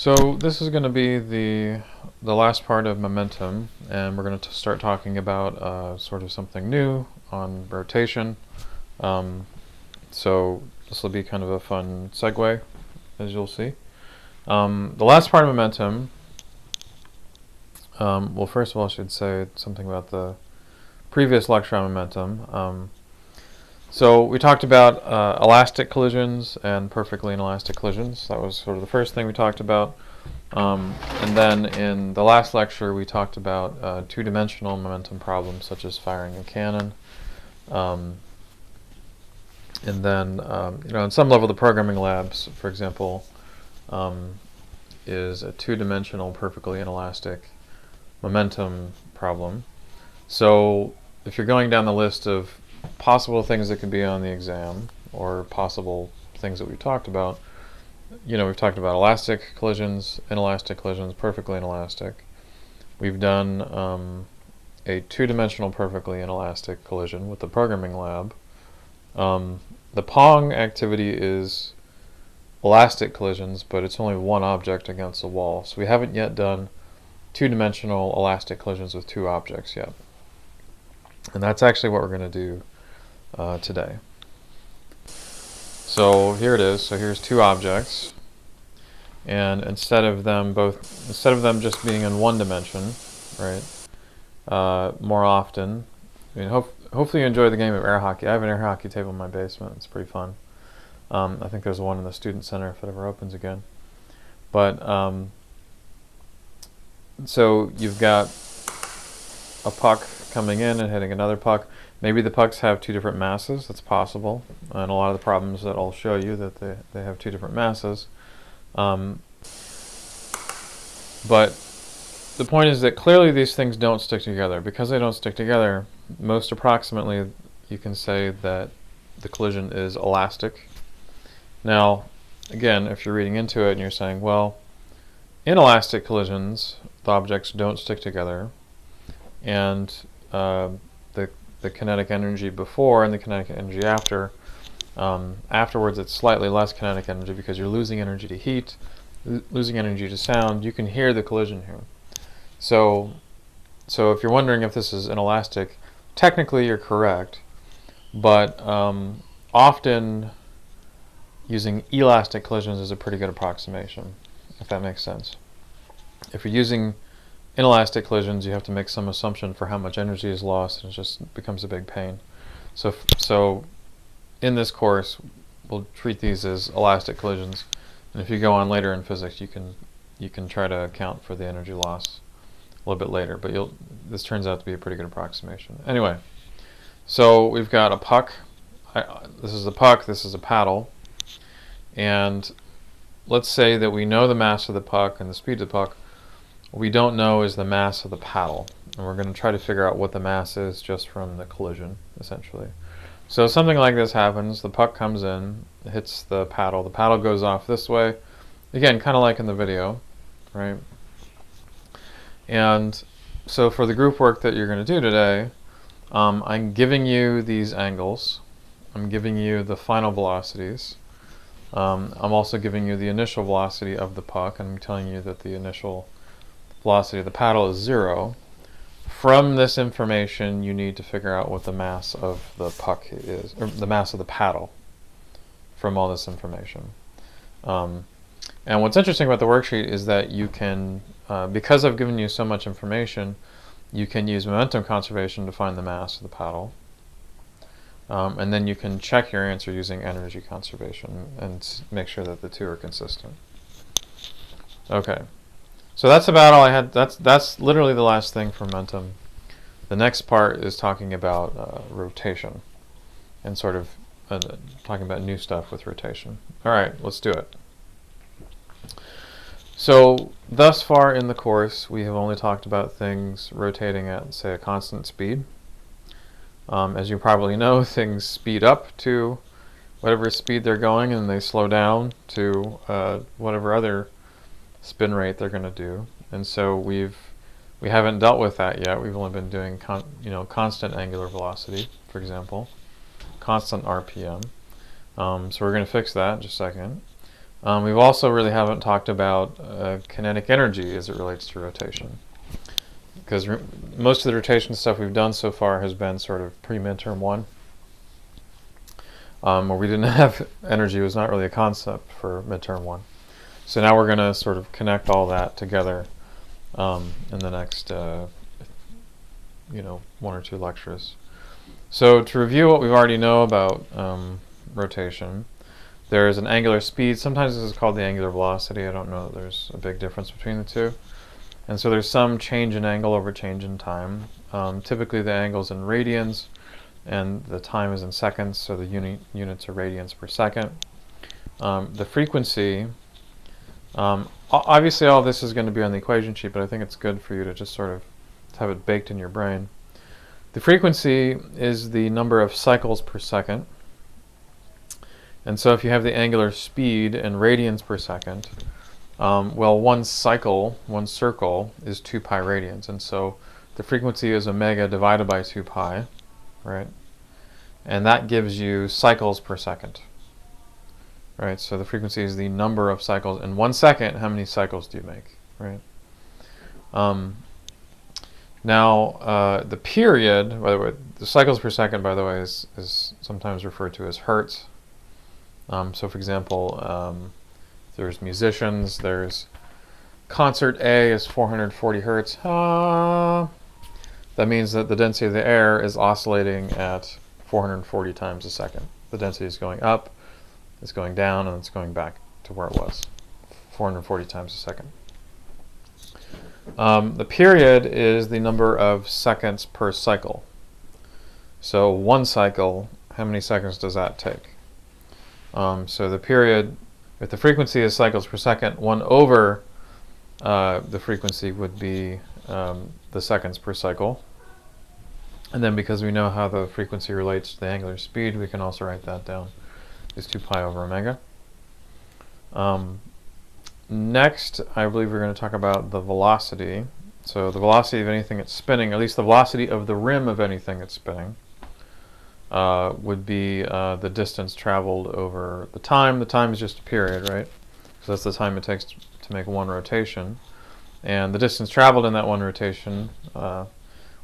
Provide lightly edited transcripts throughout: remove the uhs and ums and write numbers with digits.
So this is going to be the last part of momentum, and we're going to start talking about sort of something new on rotation. So this will be kind of a fun segue, as you'll see. The last part of momentum, well, first of all, I should say something about the previous lecture on momentum. So we talked about elastic collisions and perfectly inelastic collisions. That was sort of the first thing we talked about. And then in the last lecture we talked about two-dimensional momentum problems such as firing a cannon. And then, on some level the programming labs, for example, is a two-dimensional perfectly inelastic momentum problem. So if you're going down the list of possible things that could be on the exam, or possible things that we've talked about, we've talked about elastic collisions, inelastic collisions, perfectly inelastic. We've done a two-dimensional perfectly inelastic collision with the programming lab. The Pong activity is elastic collisions, but it's only one object against a wall. So we haven't yet done two-dimensional elastic collisions with two objects yet. And that's actually what we're going to do today. So here it is. So here's two objects, and instead of them just being in one dimension, right? More often, hopefully you enjoy the game of air hockey. I have an air hockey table in my basement. It's pretty fun. I think there's one in the student center if it ever opens again. But so you've got a puck coming in and hitting another puck. Maybe the pucks have two different masses. That's possible. And a lot of the problems that I'll show you that they have two different masses. But the point is that clearly these things don't stick together. Because they don't stick together, most approximately you can say that the collision is elastic. Now, again, if you're reading into it and you're saying, well, in elastic collisions, the objects don't stick together, and the kinetic energy before and the kinetic energy after, afterwards it's slightly less kinetic energy because you're losing energy to heat, losing energy to sound. You can hear the collision here. So if you're wondering if this is inelastic, technically you're correct, but often using elastic collisions is a pretty good approximation, if that makes sense. If you're using inelastic collisions, you have to make some assumption for how much energy is lost, and it just becomes a big pain. So in this course, we'll treat these as elastic collisions, and if you go on later in physics, you can try to account for the energy loss a little bit later. But this turns out to be a pretty good approximation. Anyway, so we've got a puck. This is a puck. This is a paddle, and let's say that we know the mass of the puck and the speed of the puck. What we don't know is the mass of the paddle, and we're going to try to figure out what the mass is just from the collision, essentially. So something like this happens. The puck comes in, hits the paddle goes off this way, again, kind of like in the video, right? And so for the group work that you're going to do today, I'm giving you these angles. I'm giving you the final velocities. I'm also giving you the initial velocity of the puck, and I'm telling you that the initial velocity of the paddle is 0. From this information, you need to figure out what the mass of the puck is, or the mass of the paddle, from all this information. And what's interesting about the worksheet is that you can, because I've given you so much information, you can use momentum conservation to find the mass of the paddle. And then you can check your answer using energy conservation and make sure that the two are consistent. Okay. So that's about all I had. That's literally the last thing for momentum. The next part is talking about rotation, and sort of talking about new stuff with rotation. All right, let's do it. So thus far in the course, we have only talked about things rotating at, say, a constant speed. As you probably know, things speed up to whatever speed they're going, and they slow down to whatever other spin rate they're going to do. And so we haven't dealt with that yet. We've only been doing constant angular velocity, for example, constant RPM. So we're going to fix that in just a second. We've also really haven't talked about kinetic energy as it relates to rotation, because most of the rotation stuff we've done so far has been sort of pre-midterm 1, where we didn't have energy. It was not really a concept for midterm 1. So now we're going to sort of connect all that together in the next 1 or 2 lectures. So to review what we already know about rotation, there is an angular speed. Sometimes this is called the angular velocity. I don't know that there's a big difference between the two. And so there's some change in angle over change in time. Typically the angle's in radians and the time is in seconds, so the units are radians per second. The frequency, obviously all this is going to be on the equation sheet, but I think it's good for you to just sort of have it baked in your brain. The frequency is the number of cycles per second. And so if you have the angular speed in radians per second, well, one cycle, one circle, is 2 pi radians. And so the frequency is omega divided by 2 pi, right? And that gives you cycles per second, right? So the frequency is the number of cycles. In 1 second, how many cycles do you make, right? Now, the period, by the way, the cycles per second, by the way, is sometimes referred to as hertz. So for example, there's musicians, there's concert A is 440 hertz. That means that the density of the air is oscillating at 440 times a second. The density is going up, it's going down, and it's going back to where it was, 440 times a second. The period is the number of seconds per cycle. So 1 cycle, how many seconds does that take? So the period, if the frequency is cycles per second, 1 over the frequency would be the seconds per cycle. And then because we know how the frequency relates to the angular speed, we can also write that down as 2 pi over omega. Next, I believe we're going to talk about the velocity. So the velocity of anything that's spinning, at least the velocity of the rim of anything that's spinning, would be the distance traveled over the time. The time is just a period, right? So that's the time it takes to make 1 rotation. And the distance traveled in that 1 rotation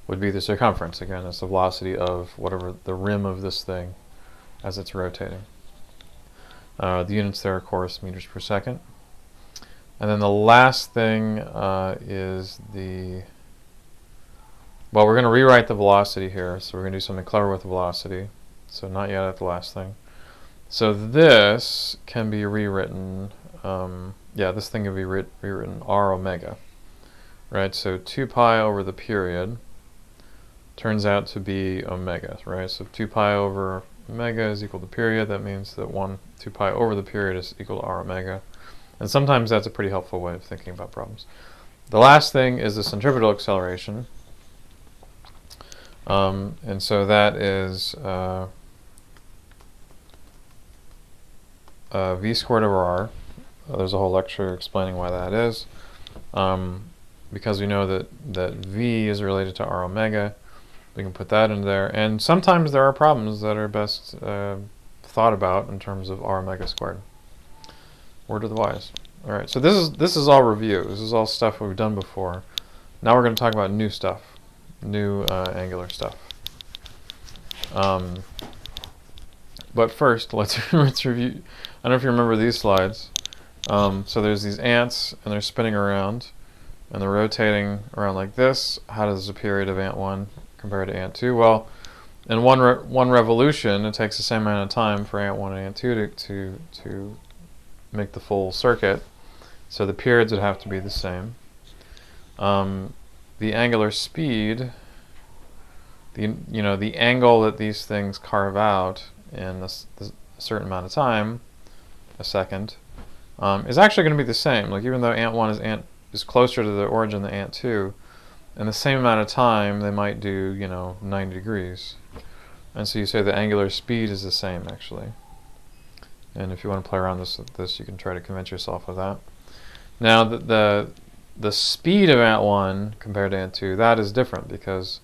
would be the circumference. Again, it's the velocity of whatever the rim of this thing as it's rotating. The units there, of course, meters per second. And then the last thing is the... Well, we're going to rewrite the velocity here, so we're going to do something clever with the velocity. So not yet at the last thing. So this can be rewritten, this thing can be rewritten r omega, right? So 2 pi over the period turns out to be omega, right? So 2 pi over omega is equal to period. That means that 2 pi over the period is equal to r omega. And sometimes that's a pretty helpful way of thinking about problems. The last thing is the centripetal acceleration. And so that is v squared over r. There's a whole lecture explaining why that is. Because we know that v is related to r omega, we can put that in there. And sometimes there are problems that are best thought about in terms of r omega squared. Word of the wise. All right, so this is all review. This is all stuff we've done before. Now we're going to talk about new stuff, new angular stuff. But first, let's review. I don't know if you remember these slides. So there's these ants, and they're spinning around, and they're rotating around like this. How does the period of ant 1 compare to ant 2? Well, in one revolution, it takes the same amount of time for ant 1 and ant 2 to make the full circuit. So the periods would have to be the same. The angular speed, the angle that these things carve out in a certain amount of time, a second, is actually going to be the same. Like even though ant 1 is closer to the origin than ant 2, in the same amount of time they might do 90 degrees. And so you say the angular speed is the same actually. And if you want to play around with this, you can try to convince yourself of that. Now the speed of ant 1 compared to ant 2, that is different because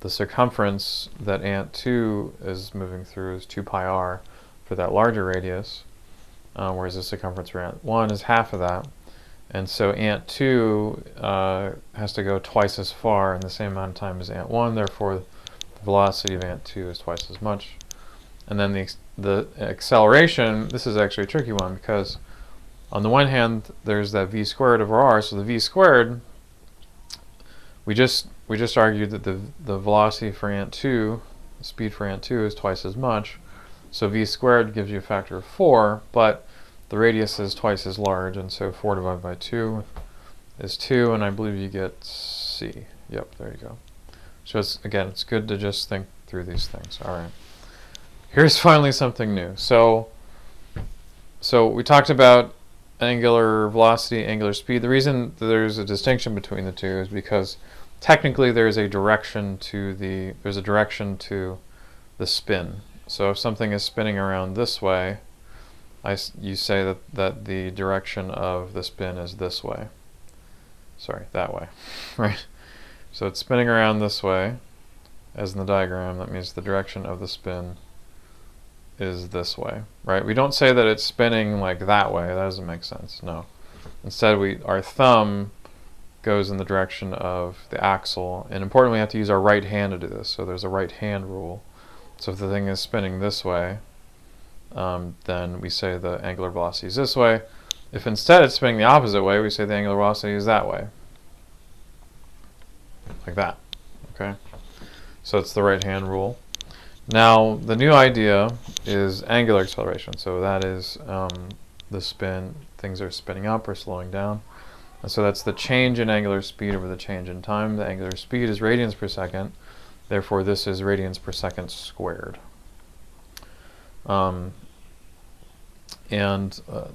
the circumference that ant 2 is moving through is 2 pi r for that larger radius. whereas the circumference for ant 1 is half of that. And so ant 2 has to go twice as far in the same amount of time as ant 1, therefore the velocity of ant 2 is twice as much. And then the acceleration, this is actually a tricky one, because on the one hand there's that v squared over r, so the v squared, we just argued that the velocity for ant 2, the speed for ant 2 is twice as much, so v squared gives you a factor of 4, but the radius is twice as large, and so 4 divided by 2 is 2, and I believe you get c. Yep, there you go. So again, it's good to just think through these things. All right. Here's finally something new. So we talked about angular velocity, angular speed. The reason that there's a distinction between the two is because technically there's a direction to the spin. So if something is spinning around this way, you say that the direction of the spin is this way. Sorry, that way, right? So it's spinning around this way, as in the diagram. That means the direction of the spin is this way, right? We don't say that it's spinning like that way. That doesn't make sense. No. Instead, our thumb goes in the direction of the axle, and importantly, we have to use our right hand to do this. So there's a right hand rule. So if the thing is spinning this way, then we say the angular velocity is this way. If instead it's spinning the opposite way, we say the angular velocity is that way. Like that. Okay? So it's the right hand rule. Now, the new idea is angular acceleration. So that is the spin. Things are spinning up or slowing down. And so that's the change in angular speed over the change in time. The angular speed is radians per second. Therefore, this is radians per second squared. And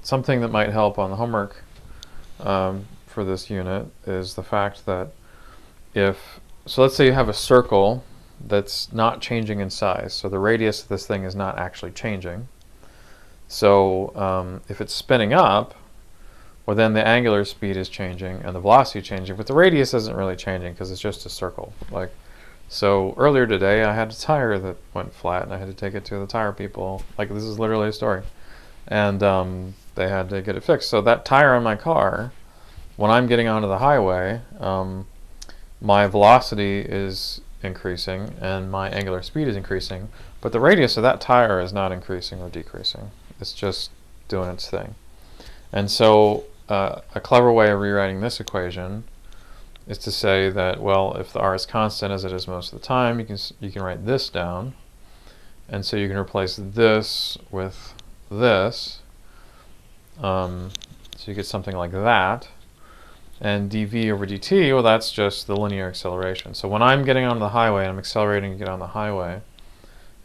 something that might help on the homework for this unit is the fact that so let's say you have a circle that's not changing in size. So the radius of this thing is not actually changing. So if it's spinning up, well, then the angular speed is changing and the velocity changing, but the radius isn't really changing because it's just a circle. So earlier today I had a tire that went flat and I had to take it to the tire people. This is literally a story. And they had to get it fixed. So that tire on my car, when I'm getting onto the highway, my velocity is increasing and my angular speed is increasing, but the radius of that tire is not increasing or decreasing. It's just doing its thing. And so a clever way of rewriting this equation is to say that, well, if the r is constant as it is most of the time, you can write this down, and so you can replace this with this, so you get something like that. And dv over dt, well, that's just the linear acceleration. So when I'm getting onto the highway and I'm accelerating to get on the highway,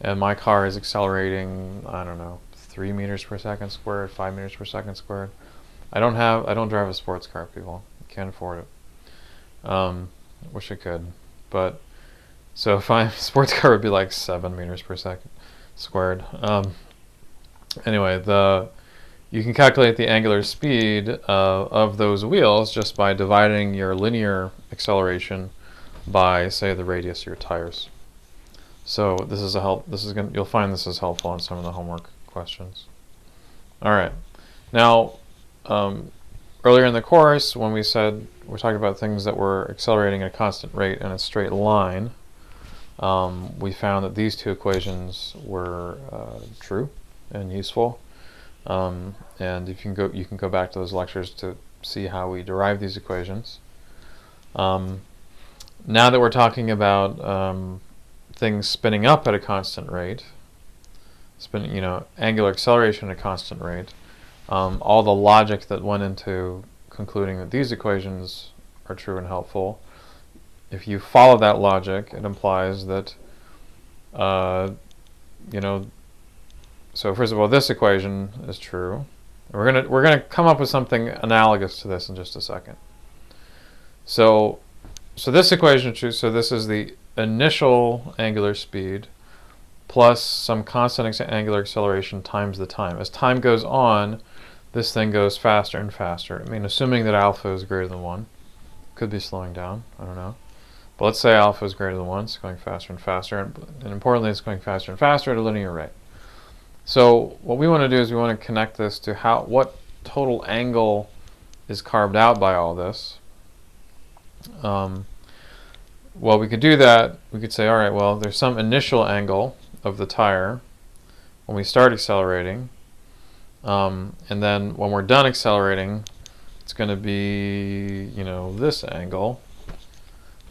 and my car is accelerating, I don't know, 3 meters per second squared, 5 meters per second squared. I don't drive a sports car, people. Can't afford it. Wish I could. But so if a sports car would be like 7 meters per second squared. Anyway, you can calculate the angular speed of those wheels just by dividing your linear acceleration by, say, the radius of your tires. So this is you'll find this is helpful in some of the homework questions. All right. Now, earlier in the course, when we're talking about things that were accelerating at a constant rate in a straight line, we found that these two equations were true and useful. And if you can go back to those lectures to see how we derive these equations. Now that we're talking about things spinning up at a constant rate, angular acceleration at a constant rate, all the logic that went into concluding that these equations are true and helpful, if you follow that logic, it implies that so first of all, this equation is true. We're gonna come up with something analogous to this in just a second. So this equation is true. So this is the initial angular speed plus some constant angular acceleration times the time. As time goes on, this thing goes faster and faster. I mean, assuming that alpha is greater than 1. Could be slowing down. I don't know. But let's say alpha is greater than 1. It's going faster and faster. And importantly, it's going faster and faster at a linear rate. So what we want to do is we want to connect this to what total angle is carved out by all this. Well, we could do that. We could say, all right, well, there's some initial angle of the tire when we start accelerating. And then when we're done accelerating, it's going to be, this angle.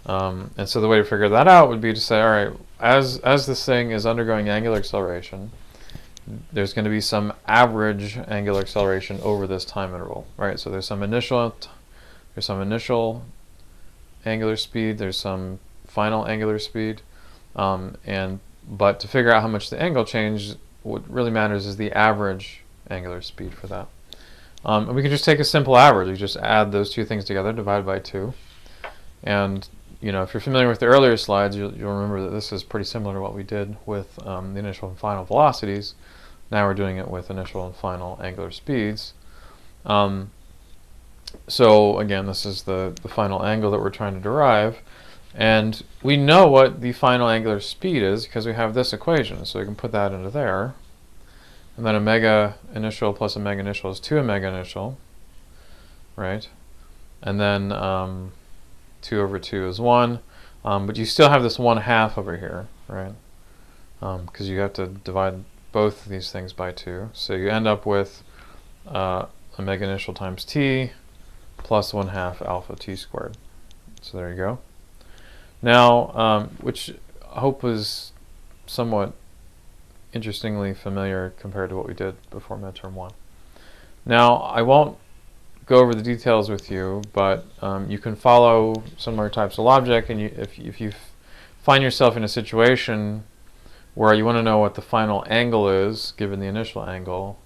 And so the way to figure that out would be to say, all right, as this thing is undergoing angular acceleration, there's going to be some average angular acceleration over this time interval, right? So there's some initial angular speed, there's some final angular speed, but to figure out how much the angle changed, what really matters is the average angular speed for that. And we can just take a simple average. We just add those two things together, divide by 2. And if you're familiar with the earlier slides, you'll remember that this is pretty similar to what we did with the initial and final velocities. Now we're doing it with initial and final angular speeds. So again, this is the final angle that we're trying to derive. And we know what the final angular speed is because we have this equation. So we can put that into there. And then omega initial plus omega initial is 2 omega initial, right? And then 2 over 2 is 1. But you still have this 1/2 over here, right? Because you have to divide both of these things by 2. So you end up with omega initial times t plus 1/2 alpha t squared. So there you go. Now, which I hope was somewhat interestingly familiar compared to what we did before midterm 1. Now, I won't go over the details with you, but you can follow similar types of logic, and if you find yourself in a situation where you want to know what the final angle is given the initial angle,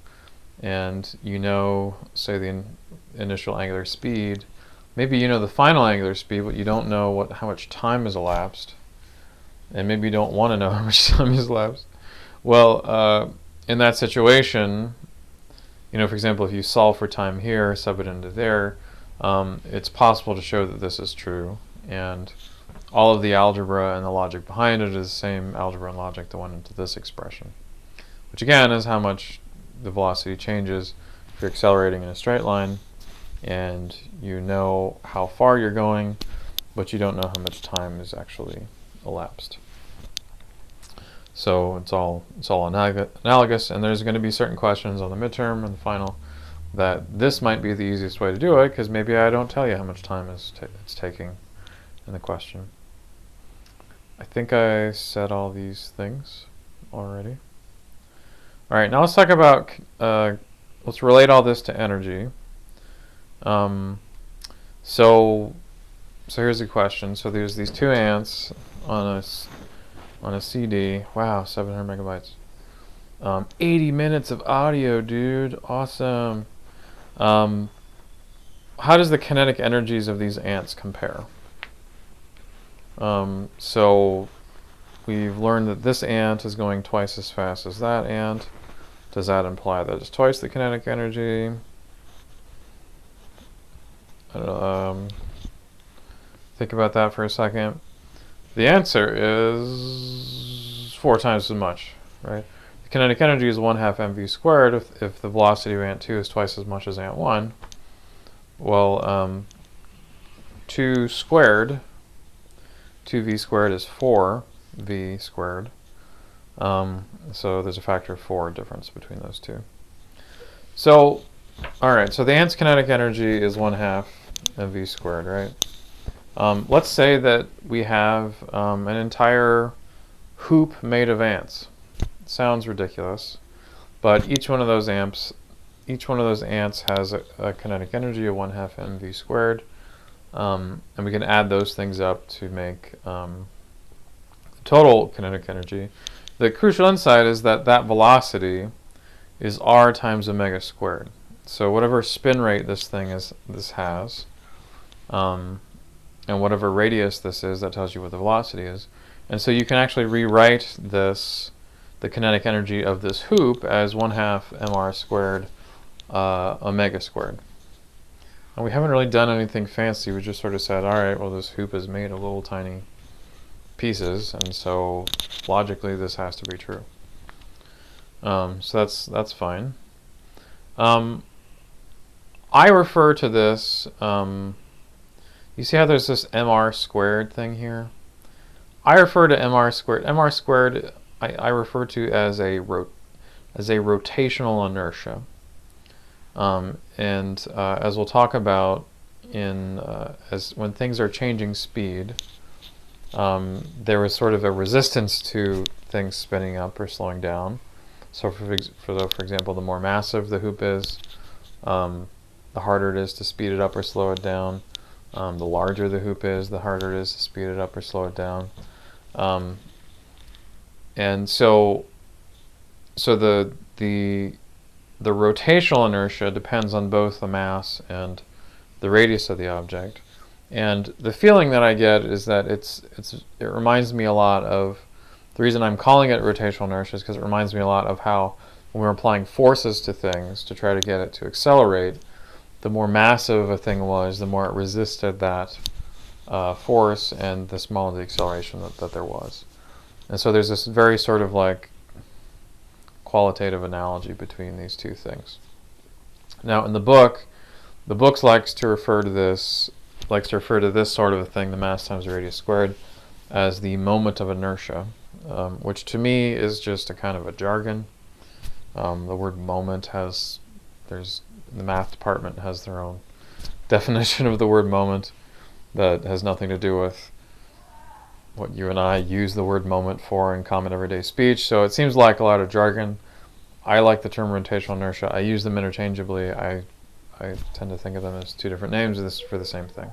and say the initial angular speed, maybe you know the final angular speed, but you don't know how much time has elapsed, and maybe you don't want to know how much time has elapsed. Well, in that situation, for example, if you solve for time here, sub it into there, it's possible to show that this is true, and all of the algebra and the logic behind it is the same algebra and logic that went into this expression, which again is how much the velocity changes if you're accelerating in a straight line, and you know how far you're going, but you don't know how much time is actually elapsed. So it's all analogous, and there's going to be certain questions on the midterm and the final that this might be the easiest way to do it, because maybe I don't tell you how much time it's taking in the question. I think I said all these things already. All right, now let's talk about, let's relate all this to energy. So here's the question. So there's these 2 ants on a CD. Wow, 700 megabytes. 80 minutes of audio, dude. Awesome. How does the kinetic energies of these ants compare? So we've learned that this ant is going twice as fast as that ant. Does that imply that it's twice the kinetic energy? Think about that for a second. The answer is 4 times as much, right? The kinetic energy is 1/2 mv squared if the velocity of ant 2 is twice as much as ant 1. Well, 2 squared, 2v squared is 4v squared. So there's a factor of 4 difference between those two. So, alright, so the ant's kinetic energy is 1/2 mv squared, right? Let's say that we have an entire hoop made of ants. Sounds ridiculous, but each one of those ants has a kinetic energy of 1/2 mv squared, and we can add those things up to make total kinetic energy. The crucial insight is that velocity is r times omega squared. So whatever spin rate this has, and whatever radius this is, that tells you what the velocity is. And so you can actually rewrite the kinetic energy of this hoop as 1/2 mr squared omega squared. And we haven't really done anything fancy. We just sort of said, all right, well, this hoop is made of little tiny pieces, and so logically this has to be true. So that's fine. I refer to this, you see how there's this mr squared thing here? I refer to mr squared. Mr squared I refer to as a rotational inertia. And as we'll talk about as when things are changing speed, there is sort of a resistance to things spinning up or slowing down. So for example, the more massive the hoop is, the harder it is to speed it up or slow it down. The larger the hoop is, the harder it is to speed it up or slow it down. And so the rotational inertia depends on both the mass and the radius of the object. And the feeling that I get is that it reminds me a lot of, the reason I'm calling it rotational inertia is because it reminds me a lot of how when we're applying forces to things to try to get it to accelerate, the more massive a thing was, the more it resisted that force, and the smaller the acceleration that there was. And so there's this very sort of like qualitative analogy between these two things. Now in the book likes to refer to this sort of a thing, the mass times the radius squared, as the moment of inertia, which to me is just a kind of a jargon. The word moment the math department has their own definition of the word moment that has nothing to do with what you and I use the word moment for in common everyday speech. So it seems like a lot of jargon. I like the term rotational inertia. I use them interchangeably. I tend to think of them as two different names for the same thing.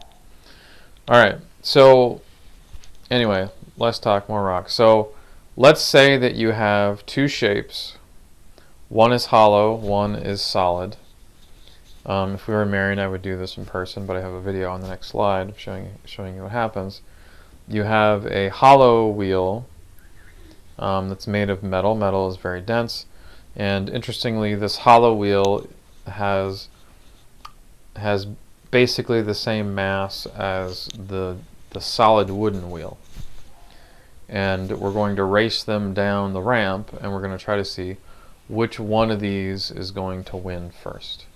All right, so anyway, less talk, more rock. So let's say that you have two shapes. One is hollow, one is solid. If we were in Marion, I would do this in person, but I have a video on the next slide showing you what happens. You have a hollow wheel that's made of metal. Metal is very dense, and interestingly, this hollow wheel has basically the same mass as the solid wooden wheel. And we're going to race them down the ramp, and we're going to try to see which one of these is going to win first.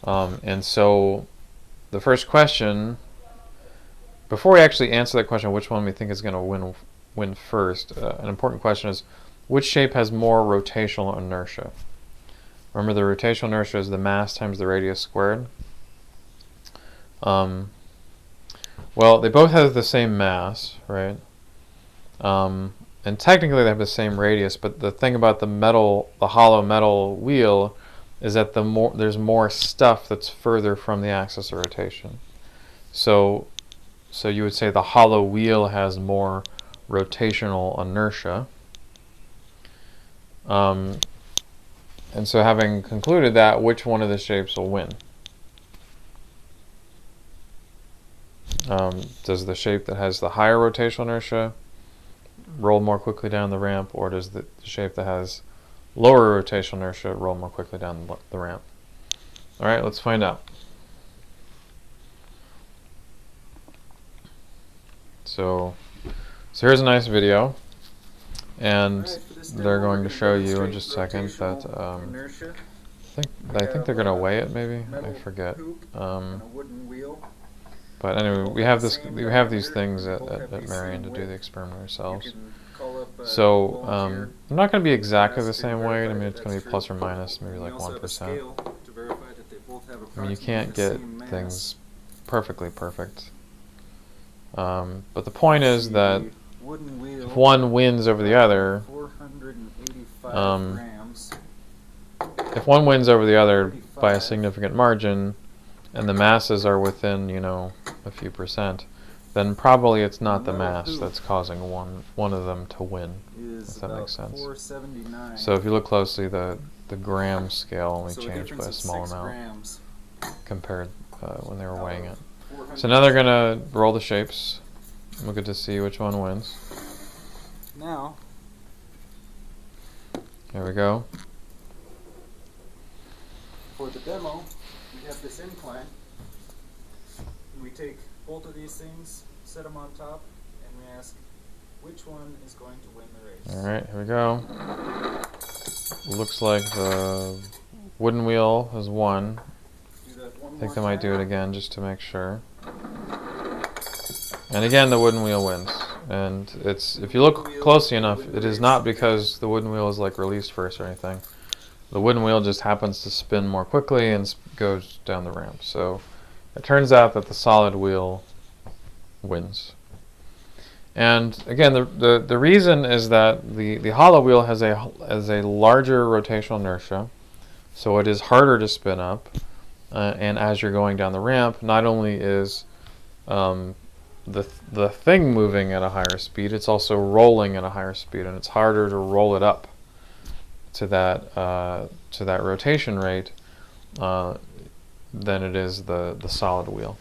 And so the first question, before we actually answer that question, which one we think is going to win first, an important question is, which shape has more rotational inertia? Remember, the rotational inertia is the mass times the radius squared. Well, they both have the same mass, right? And technically they have the same radius, but the thing about the hollow metal wheel is that there's more stuff that's further from the axis of rotation. So you would say the hollow wheel has more rotational inertia. And so having concluded that, which one of the shapes will win? Does the shape that has the higher rotational inertia roll more quickly down the ramp, or does the shape that has lower rotational inertia roll more quickly down the ramp? All right, let's find out. So here's a nice video, and they're going to show you in just a second that I think they're going to weigh it, maybe. I forget. But anyway, we have these things at Marion to do the experiment ourselves. So I'm not going to be exactly the same weight. I mean, it's going to be plus or minus maybe like 1%. I mean, you can't get things perfectly perfect. But the point is that if one wins over the other, by a significant margin, and the masses are within, a few percent, then probably it's not the mass that's causing one of them to win, if that makes sense. So if you look closely, the gram scale only changed by a small amount compared when they were weighing it. So now they're going to roll the shapes. We'll get to see which one wins. Now, here we go. For the demo, we have this incline. And we take both of these things, set them on top, and we ask which one is going to win the race. All right, here we go. looks like the wooden wheel has won. Do that one I think more they might do time. it again just to make sure. And again, the wooden wheel wins. And it's, if you look closely enough, it is not because the wooden wheel is like released first or anything. The wooden wheel just happens to spin more quickly and goes down the ramp. So it turns out that the solid wheel wins. And again, the reason is that the hollow wheel has a larger rotational inertia, so it is harder to spin up. And as you're going down the ramp, not only is the thing moving at a higher speed, it's also rolling at a higher speed, and it's harder to roll it up to that rotation rate than it is the solid wheel.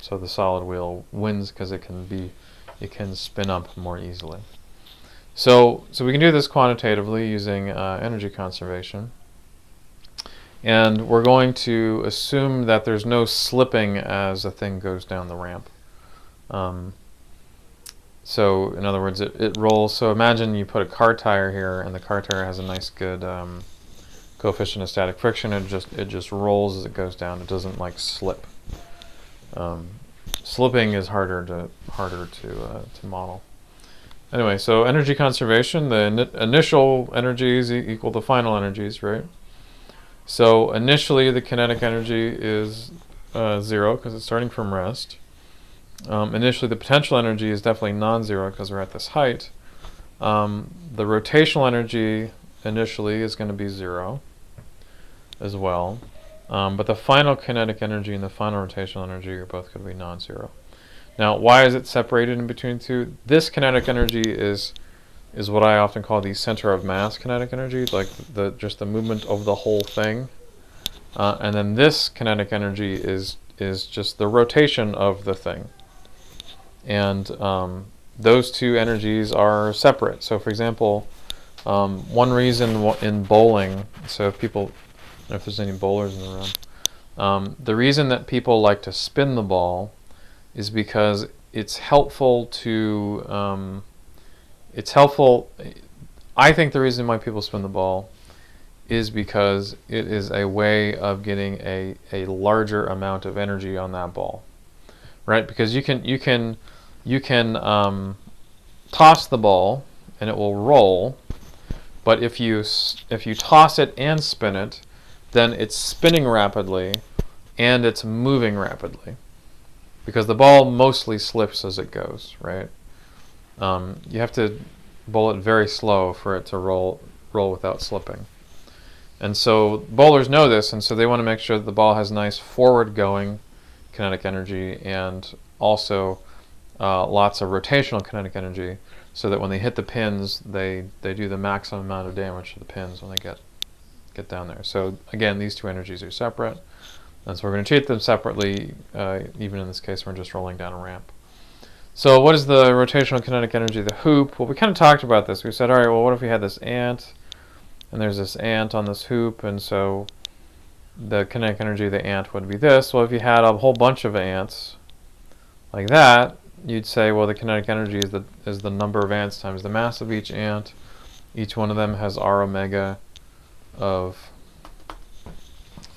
So the solid wheel wins because it can spin up more easily. So we can do this quantitatively using energy conservation. And we're going to assume that there's no slipping as a thing goes down the ramp. So in other words, it rolls. So imagine you put a car tire here, and the car tire has a nice good coefficient of static friction. It just rolls as it goes down. It doesn't like slip. Slipping is harder to model. Anyway, so energy conservation, the initial energies equal the final energies, right? So initially the kinetic energy is 0 because it's starting from rest. Initially the potential energy is definitely non-zero because we're at this height. The rotational energy initially is going to be 0 as well. But the final kinetic energy and the final rotational energy are both going to be non-zero. Now, why is it separated in between two? This kinetic energy is what I often call the center of mass kinetic energy, like just the movement of the whole thing. And then this kinetic energy is just the rotation of the thing. And those two energies are separate. So, for example, one reason in bowling, so if people, I don't know if there's any bowlers in the room, the reason that people like to spin the ball is because it's helpful to, I think the reason why people spin the ball is because it is a way of getting a larger amount of energy on that ball, right? Because you can toss the ball and it will roll, but if you toss it and spin it, then it's spinning rapidly and it's moving rapidly, because the ball mostly slips as it goes, right? You have to bowl it very slow for it to roll without slipping. And so bowlers know this, and so they want to make sure that the ball has nice forward-going kinetic energy and also lots of rotational kinetic energy, so that when they hit the pins, they do the maximum amount of damage to the pins when they get down there. So again, these two energies are separate, and so we're going to treat them separately. Even in this case, we're just rolling down a ramp. So what is the rotational kinetic energy of the hoop? Well, we kind of talked about this. We said, all right, well, what if we had this ant, and there's this ant on this hoop, and so the kinetic energy of the ant would be this. Well, if you had a whole bunch of ants like that, you'd say, well, the kinetic energy is the number of ants times the mass of each ant. Each one of them has r omega of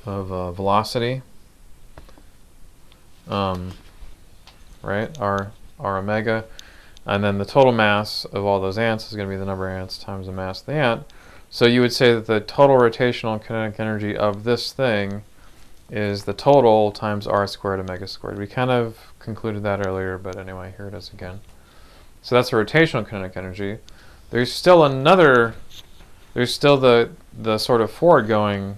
velocity, right? R omega, and then the total mass of all those ants is going to be the number of ants times the mass of the ant. So you would say that the total rotational kinetic energy of this thing is the total times r squared omega squared. We kind of concluded that earlier, but anyway, here it is again. So that's the rotational kinetic energy. There's still the sort of forward-going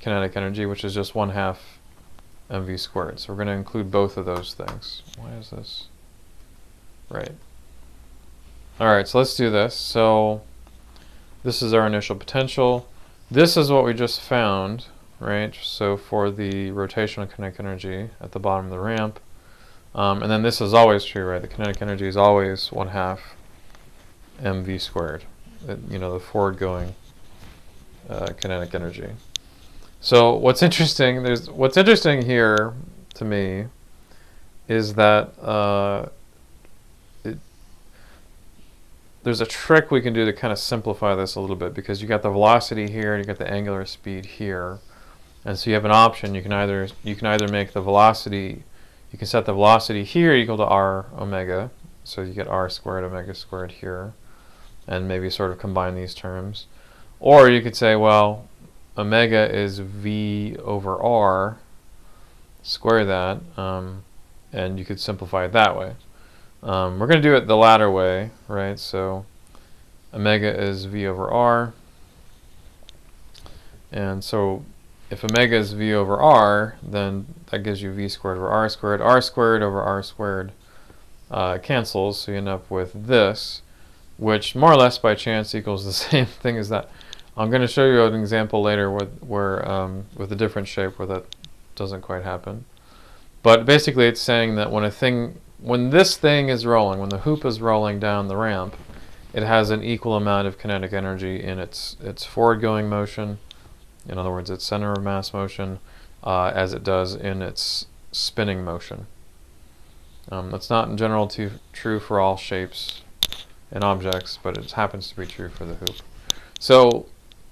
kinetic energy, which is just 1/2 mv squared. So we're going to include both of those things. Why is this? Right. All right, so let's do this. So this is our initial potential. This is what we just found, right? So for the rotational kinetic energy at the bottom of the ramp. And then this is always true, right? The kinetic energy is always 1/2 mv squared. The forward-going kinetic energy. So what's interesting here to me is that there's a trick we can do to kind of simplify this a little bit, because you got the velocity here and you got the angular speed here, and so you have an option. You can either make the velocity, you can set the velocity here equal to r omega, so you get r squared omega squared here, and maybe sort of combine these terms, or you could say, well, omega is v over r, square that, and you could simplify it that way. We're going to do it the latter way, right? So omega is v over r, and so if omega is v over r, then that gives you v squared over r squared. R squared over r squared cancels, so you end up with this, which more or less by chance equals the same thing as that. I'm going to show you an example later where with a different shape where that doesn't quite happen. But basically it's saying that when this thing is rolling, when the hoop is rolling down the ramp, it has an equal amount of kinetic energy in its forward-going motion, in other words, its center of mass motion, as it does in its spinning motion. That's not in general true for all shapes and objects, but it happens to be true for the hoop. So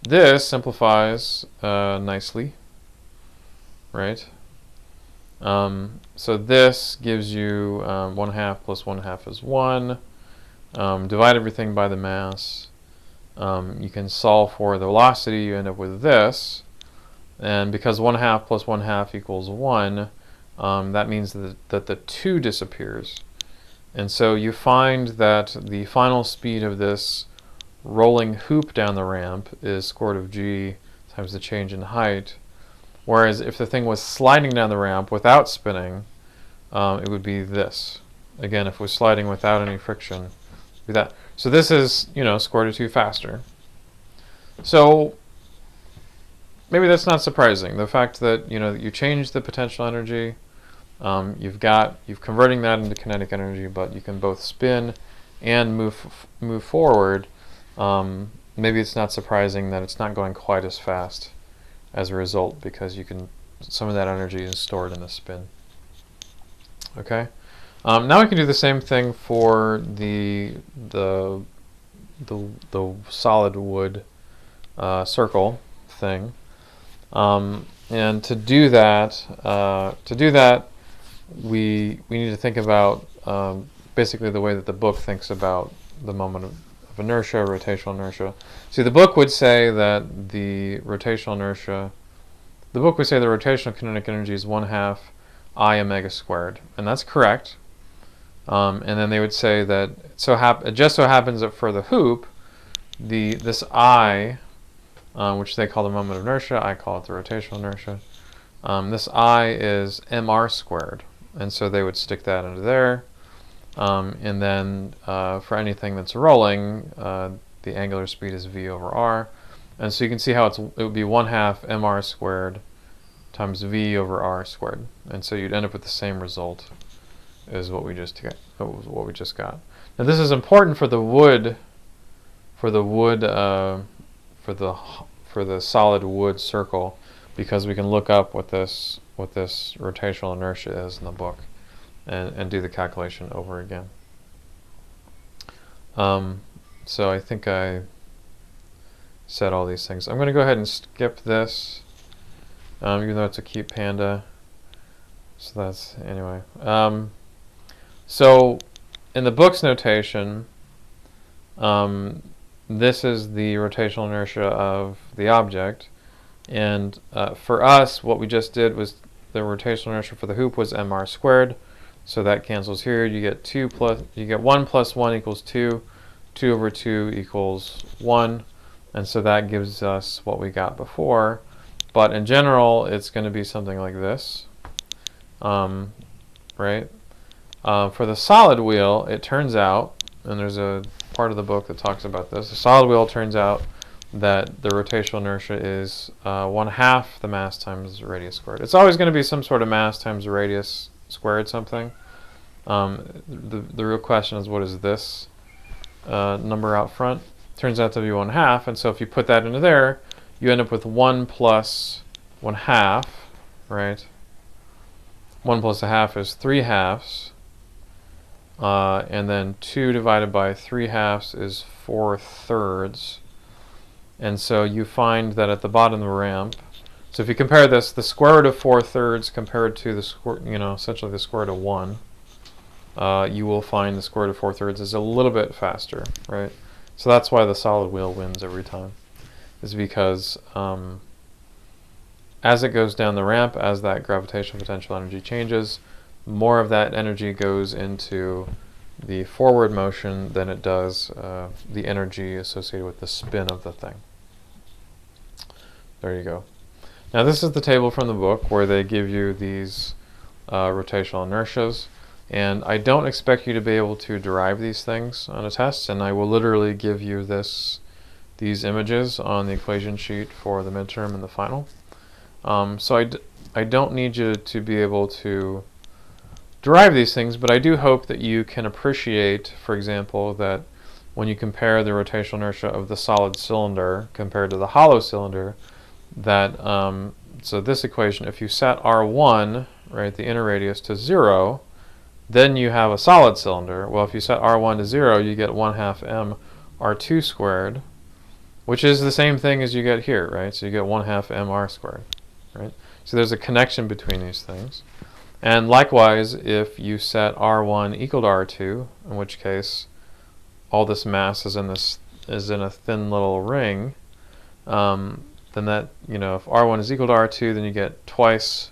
this simplifies nicely, right? So this gives you 1/2 plus 1/2 is 1. Divide everything by the mass. You can solve for the velocity, you end up with this. And because 1/2 plus 1/2 equals 1, that means that the 2 disappears. And so you find that the final speed of this rolling hoop down the ramp is square root of g times the change in height. Whereas if the thing was sliding down the ramp without spinning, it would be this. Again, if it was sliding without any friction, it would be that. So this is, square root of 2 faster. So maybe that's not surprising. The fact that, you change the potential energy, you've converting that into kinetic energy, but you can both spin and move forward. Maybe it's not surprising that it's not going quite as fast as a result, because some of that energy is stored in the spin. Okay. Now we can do the same thing for the solid wood circle thing. And to do that, we need to think about basically the way that the book thinks about the moment of inertia, rotational inertia. See, the book would say that the rotational kinetic energy is 1/2 I omega squared, and that's correct. And then they would say that it just so happens that for the hoop, this I, which they call the moment of inertia, I call it the rotational inertia. This I is mr squared, and so they would stick that into there. And then for anything that's rolling, the angular speed is v over r. And so you can see how it would be 1/2 mr squared times v over r squared. And so you'd end up with the same result as what we just got. Now this is important for the solid wood circle, because we can look up what this rotational inertia is in the book and do the calculation over again. So I think I said all these things. I'm going to go ahead and skip this, even though it's a cute panda. So that's, anyway. So in the book's notation, this is the rotational inertia of the object. And for us, what we just did was the rotational inertia for the hoop was mr squared. So that cancels here. You get 1 plus 1 equals 2. 2 over 2 equals 1. And so that gives us what we got before. But in general, it's going to be something like this. Right? For the solid wheel, it turns out, and there's a part of the book that talks about this, the solid wheel turns out that the rotational inertia is 1/2 the mass times the radius squared. It's always going to be some sort of mass times the radius squared something. The real question is, what is this number out front? Turns out to be 1/2, and so if you put that into there, you end up with 1 plus 1/2, right? 1 plus 1/2 is 3/2. and then 2 divided by 3/2 is 4/3. And so you find that at the bottom of the ramp, so if you compare this, the square root of 4/3 compared to the square, essentially the square root of 1, you will find the square root of 4/3 is a little bit faster, right? So that's why the solid wheel wins every time, is because as it goes down the ramp, as that gravitational potential energy changes, more of that energy goes into the forward motion than it does the energy associated with the spin of the thing. There you go. Now this is the table from the book where they give you these rotational inertias, and I don't expect you to be able to derive these things on a test, and I will literally give you these images on the equation sheet for the midterm and the final. So I don't need you to be able to derive these things, but I do hope that you can appreciate, for example, that when you compare the rotational inertia of the solid cylinder compared to the hollow cylinder, that so this equation, if you set R1, right, the inner radius, to 0, then you have a solid cylinder. Well, if you set R1 to 0, you get 1/2 m R2 squared, which is the same thing as you get here, right? So you get 1/2 m R squared, right? So there's a connection between these things. And likewise, if you set R1 equal to R2, in which case all this mass is in a thin little ring, then that, if R1 is equal to R2, then you get twice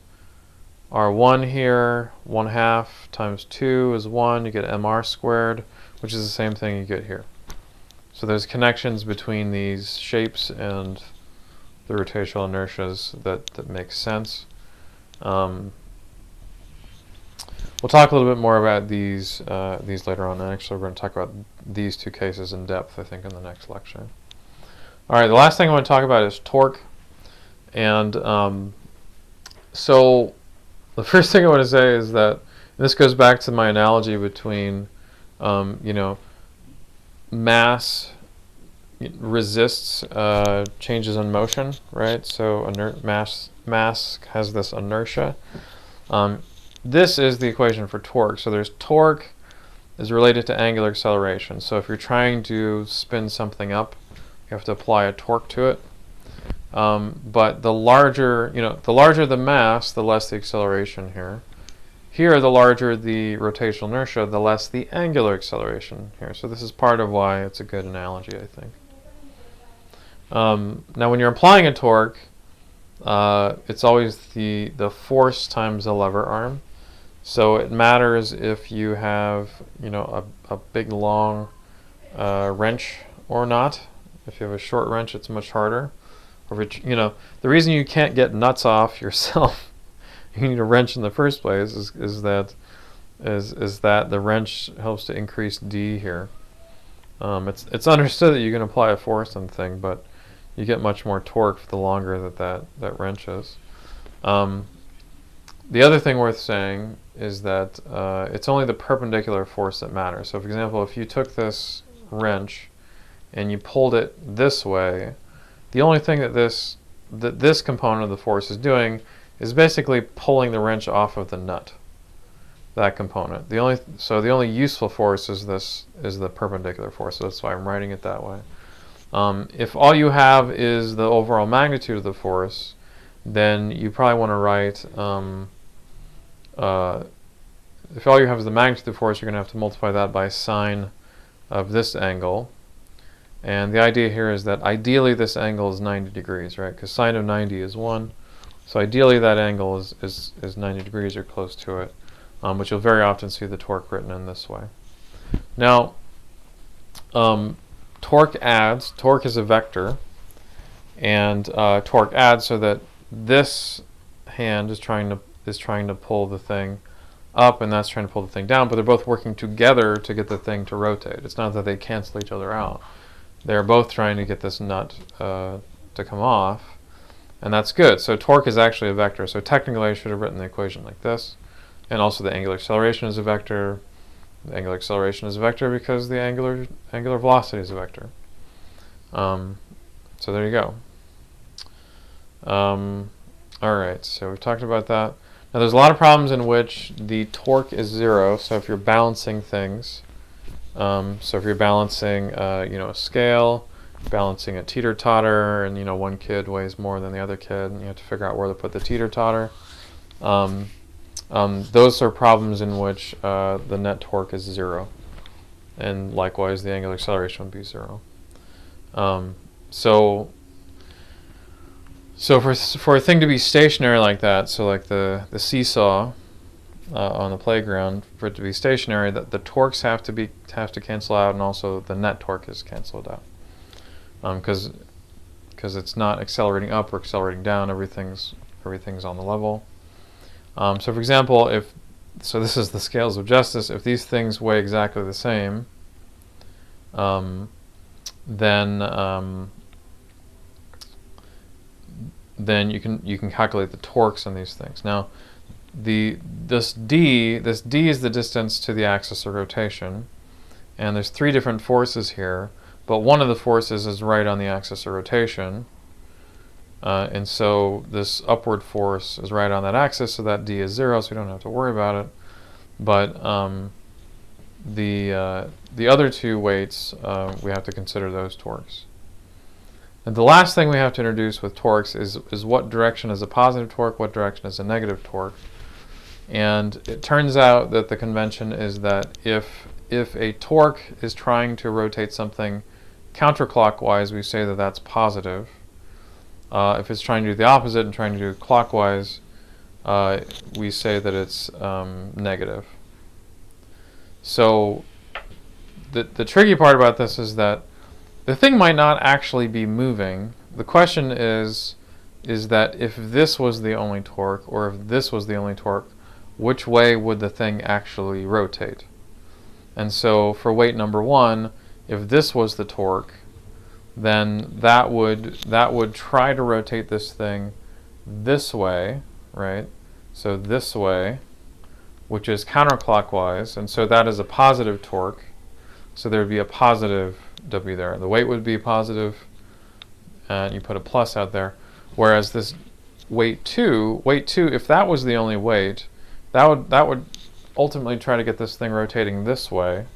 R1 here. 1/2 times 2 is 1. You get mr squared, which is the same thing you get here. So there's connections between these shapes and the rotational inertias that make sense. We'll talk a little bit more about these later on. And actually, we're going to talk about these two cases in depth, I think, in the next lecture. All right, the last thing I want to talk about is torque. And so the first thing I want to say is that, and this goes back to my analogy between, mass resists changes in motion, right? So mass has this inertia. This is the equation for torque. So there's torque is related to angular acceleration. So if you're trying to spin something up, you have to apply a torque to it. But the larger the mass, the less the acceleration here. Here, the larger the rotational inertia, the less the angular acceleration here. So this is part of why it's a good analogy, I think. Now, when you're applying a torque, it's always the force times the lever arm. So it matters if you have a big long wrench or not. If you have a short wrench, it's much harder. Or if the reason you can't get nuts off yourself, you need a wrench in the first place, is that the wrench helps to increase D here. It's understood that you can apply a force on the thing, but you get much more torque the longer that wrench is. The other thing worth saying is that it's only the perpendicular force that matters. So, for example, if you took this wrench and you pulled it this way, the only thing that this component of the force is doing is basically pulling the wrench off of the nut. That component. The only useful force is the perpendicular force. So that's why I'm writing it that way. If all you have is the overall magnitude of the force, then you probably want to write. If all you have is the magnitude of the force, you're going to have to multiply that by sine of this angle. And the idea here is that ideally this angle is 90 degrees, right? Because sine of 90 is 1. So ideally that angle is 90 degrees or close to it. But you'll very often see the torque written in this way. Now, torque is a vector, and torque adds so that this hand is trying to pull the thing up, and that's trying to pull the thing down, but they're both working together to get the thing to rotate. It's not that they cancel each other out. They're both trying to get this nut to come off, and that's good. So torque is actually a vector. So technically I should have written the equation like this, and also the angular acceleration is a vector. The angular acceleration is a vector because the angular velocity is a vector. So there you go. All right, so we've talked about that. Now there's a lot of problems in which the torque is 0. So if you're balancing things, so if you're balancing, a scale, balancing a teeter-totter, and one kid weighs more than the other kid, and you have to figure out where to put the teeter-totter. Those are problems in which the net torque is 0, and likewise the angular acceleration would be 0. So for a thing to be stationary like that, so like the seesaw on the playground, for it to be stationary, that the torques have to cancel out, and also the net torque is canceled out, because it's not accelerating up or accelerating down. Everything's on the level. So for example, this is the scales of justice. If these things weigh exactly the same, then you can calculate the torques on these things. Now, this d is the distance to the axis of rotation, and there's 3 different forces here, but one of the forces is right on the axis of rotation, and so this upward force is right on that axis, so that d is 0, so we don't have to worry about it. But the other 2 weights, we have to consider those torques. And the last thing we have to introduce with torques is what direction is a positive torque, what direction is a negative torque. And it turns out that the convention is that if a torque is trying to rotate something counterclockwise, we say that that's positive. If it's trying to do the opposite and trying to do it clockwise, we say that it's negative. So the tricky part about this is that the thing might not actually be moving. The question is that if this was the only torque, or if this was the only torque, which way would the thing actually rotate? And so for weight number 1, if this was the torque, then that would try to rotate this thing this way, right? So this way, which is counterclockwise, and so that is a positive torque. So there would be a positive W there. The weight would be positive, and you put a plus out there. Whereas this weight 2, if that was the only weight, that would ultimately try to get this thing rotating this way,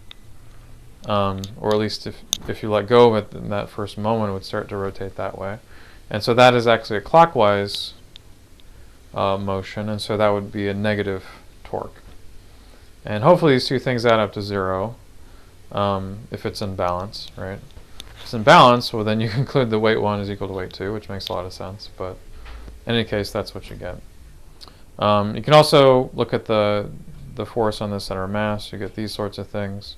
or at least if you let go of it in that first moment, it would start to rotate that way. And so that is actually a clockwise motion, and so that would be a negative torque. And hopefully these 2 things add up to 0 if it's in balance, right? If it's in balance, well then you conclude that weight 1 is equal to weight 2, which makes a lot of sense, but in any case, that's what you get. You can also look at the force on the center of mass. You get these sorts of things.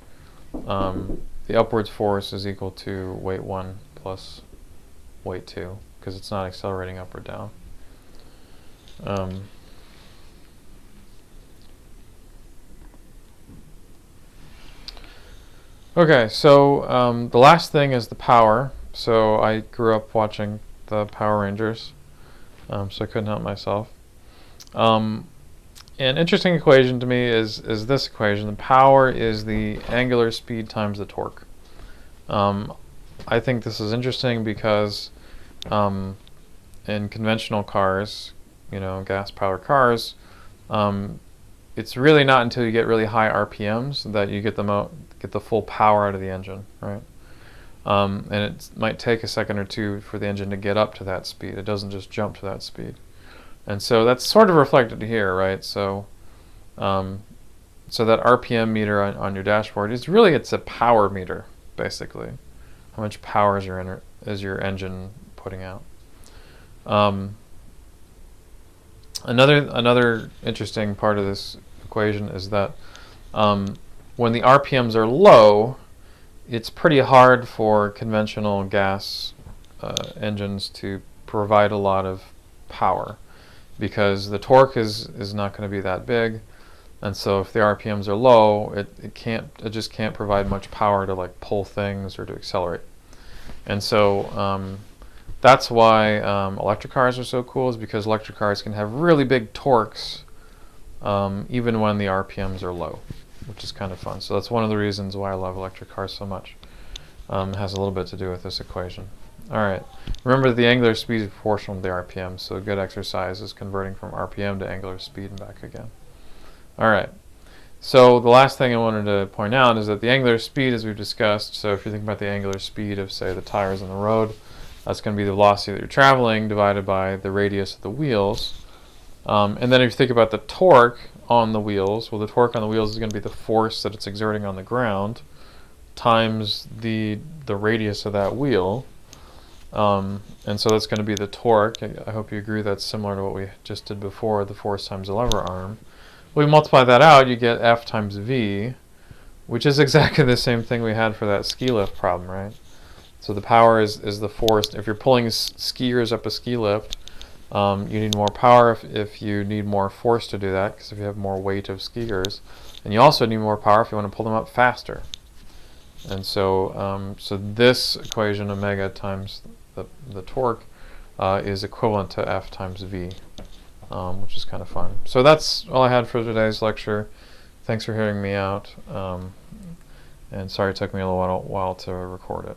The upwards force is equal to weight 1 plus weight 2, because it's not accelerating up or down. Okay, so the last thing is the power. So I grew up watching the Power Rangers, so I couldn't help myself. An interesting equation to me is this equation. The power is the angular speed times the torque. I think this is interesting because in conventional cars, gas-powered cars, it's really not until you get really high RPMs that you get the full power out of the engine, right? And it might take a second or 2 for the engine to get up to that speed. It doesn't just jump to that speed. And so that's sort of reflected here, right? So so that RPM meter on your dashboard it's a power meter, basically. How much power is your engine putting out? Another interesting part of this equation is that when the RPMs are low, it's pretty hard for conventional gas engines to provide a lot of power, because the torque is not going to be that big, and so if the RPMs are low, it just can't provide much power to like pull things or to accelerate. And so that's why electric cars are so cool, is because electric cars can have really big torques even when the RPMs are low, which is kind of fun. So that's one of the reasons why I love electric cars so much. It has a little bit to do with this equation. Alright. Remember the angular speed is proportional to the RPM, so a good exercise is converting from RPM to angular speed and back again. Alright. So the last thing I wanted to point out is that the angular speed, as we've discussed, so if you think about the angular speed of, say, the tires on the road, that's going to be the velocity that you're traveling divided by the radius of the wheels. And then if you think about the torque on the wheels, well, the torque on the wheels is going to be the force that it's exerting on the ground times the radius of that wheel. And so that's going to be the torque. I hope you agree that's similar to what we just did before, the force times the lever arm. We multiply that out, you get F times V, which is exactly the same thing we had for that ski lift problem, right? So the power is the force. If you're pulling skiers up a ski lift, you need more power if you need more force to do that, because if you have more weight of skiers. And you also need more power if you want to pull them up faster. And so, so this equation, omega times the torque, is equivalent to F times V. Which is kind of fun. So that's all I had for today's lecture. Thanks for hearing me out. And sorry it took me a little while to record it.